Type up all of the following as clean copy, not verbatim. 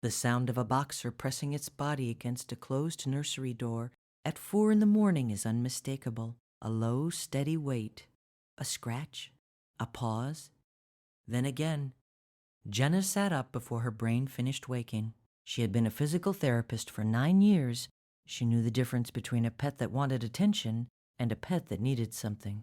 The sound of a boxer pressing its body against a closed nursery door at 4 in the morning is unmistakable. A low, steady wait. A scratch. A pause. Then again. Jenna sat up before her brain finished waking. She had been a physical therapist for 9 years. She knew the difference between a pet that wanted attention and a pet that needed something.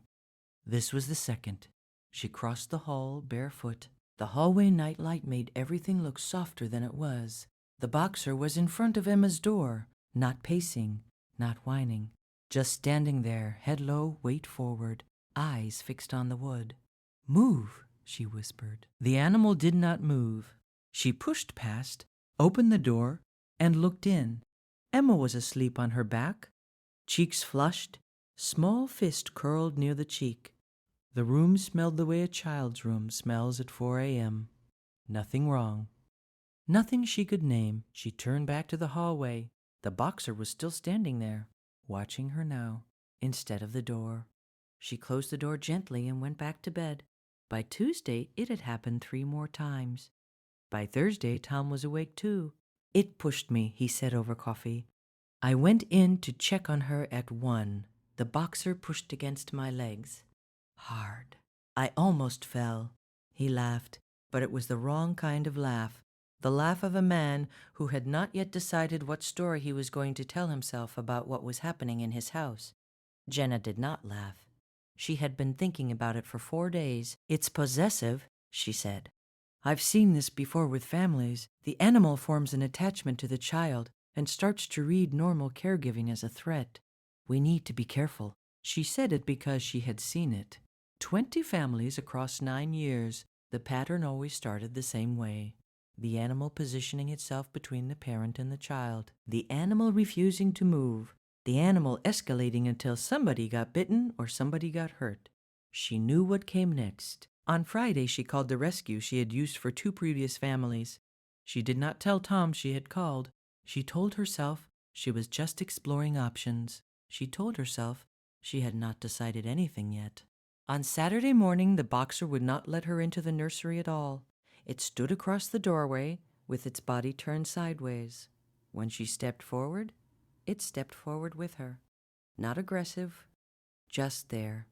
This was the second. She crossed the hall barefoot. The hallway nightlight made everything look softer than it was. The boxer was in front of Emma's door, not pacing, not whining, just standing there, head low, weight forward, eyes fixed on the wood. "Move," she whispered. The animal did not move. She pushed past, opened the door, and looked in. Emma was asleep on her back, cheeks flushed, small fist curled near the cheek. The room smelled the way a child's room smells at 4 a.m. Nothing wrong. Nothing she could name. She turned back to the hallway. The boxer was still standing there, watching her now, instead of the door. She closed the door gently and went back to bed. By Tuesday, it had happened 3 more times. By Thursday, Tom was awake too. "It pushed me," he said over coffee. "I went in to check on her at 1. The boxer pushed against my legs. Hard. I almost fell." He laughed, but it was the wrong kind of laugh. The laugh of a man who had not yet decided what story he was going to tell himself about what was happening in his house. Jenna did not laugh. She had been thinking about it for 4 days. "It's possessive," she said. "I've seen this before with families. The animal forms an attachment to the child and starts to read normal caregiving as a threat. We need to be careful." She said it because she had seen it. 20 families across 9 years. The pattern always started the same way. The animal positioning itself between the parent and the child. The animal refusing to move. The animal escalating until somebody got bitten or somebody got hurt. She knew what came next. On Friday, she called the rescue she had used for 2 previous families. She did not tell Tom she had called. She told herself she was just exploring options. She told herself she had not decided anything yet. On Saturday morning, the boxer would not let her into the nursery at all. It stood across the doorway with its body turned sideways. When she stepped forward, it stepped forward with her. Not aggressive, just there,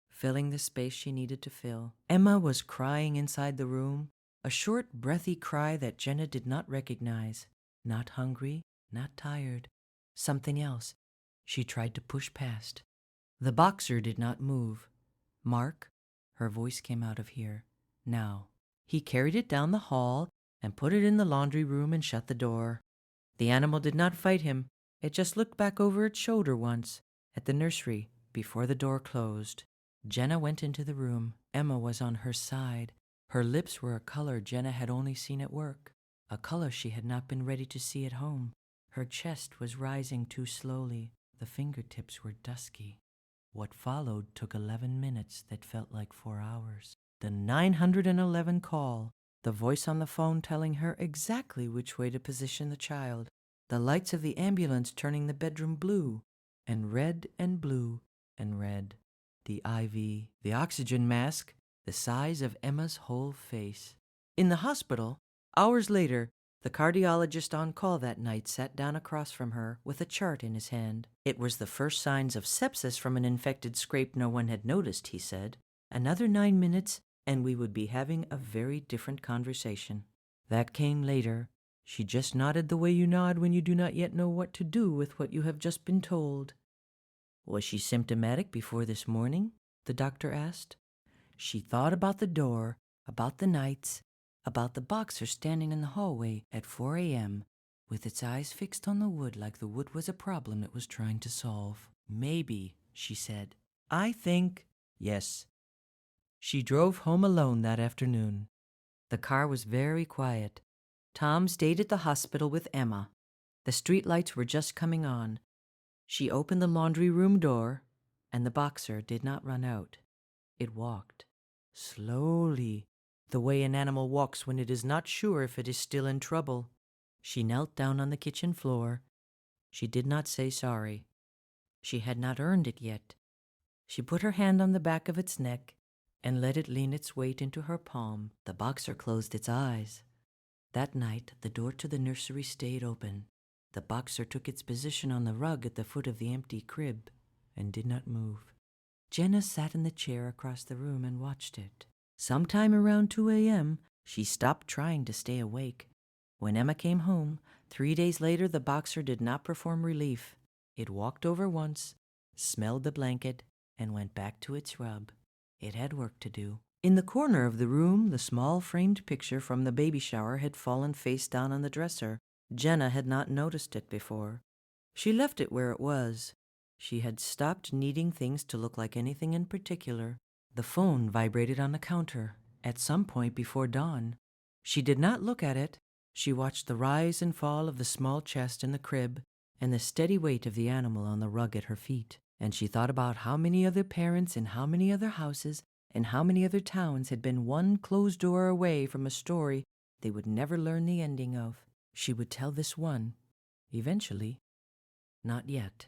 filling the space she needed to fill. Emma was crying inside the room, a short, breathy cry that Jenna did not recognize. Not hungry, not tired. Something else. She tried to push past. The boxer did not move. "Mark," her voice came out of here. "Now." He carried it down the hall and put it in the laundry room and shut the door. The animal did not fight him. It just looked back over its shoulder once, at the nursery, before the door closed. Jenna went into the room. Emma was on her side. Her lips were a color Jenna had only seen at work, a color she had not been ready to see at home. Her chest was rising too slowly. The fingertips were dusky. What followed took 11 minutes that felt like 4 hours. The 911 call, the voice on the phone telling her exactly which way to position the child, the lights of the ambulance turning the bedroom blue, and red and blue and red, the IV, the oxygen mask, the size of Emma's whole face. In the hospital, hours later, the cardiologist on call that night sat down across from her with a chart in his hand. It was the first signs of sepsis from an infected scrape no one had noticed, he said. Another 9 minutes, and we would be having a very different conversation. That came later. She just nodded the way you nod when you do not yet know what to do with what you have just been told. "Was she symptomatic before this morning?" the doctor asked. She thought about the door, about the nights, about the boxer standing in the hallway at 4 a.m. with its eyes fixed on the wood like the wood was a problem it was trying to solve. "Maybe," she said. "I think yes." She drove home alone that afternoon. The car was very quiet. Tom stayed at the hospital with Emma. The street lights were just coming on. She opened the laundry room door, and the boxer did not run out. It walked. Slowly, the way an animal walks when it is not sure if it is still in trouble. She knelt down on the kitchen floor. She did not say sorry. She had not earned it yet. She put her hand on the back of its neck and let it lean its weight into her palm. The boxer closed its eyes. That night, the door to the nursery stayed open. The boxer took its position on the rug at the foot of the empty crib and did not move. Jenna sat in the chair across the room and watched it. Sometime around 2 a.m., she stopped trying to stay awake. When Emma came home, 3 days later, the boxer did not perform relief. It walked over once, smelled the blanket, and went back to its rub. It had work to do. In the corner of the room, the small framed picture from the baby shower had fallen face down on the dresser. Jenna had not noticed it before. She left it where it was. She had stopped needing things to look like anything in particular. The phone vibrated on the counter at some point before dawn. She did not look at it. She watched the rise and fall of the small chest in the crib and the steady weight of the animal on the rug at her feet. And she thought about how many other parents in how many other houses and how many other towns had been one closed door away from a story they would never learn the ending of. She would tell this one, eventually. Not yet.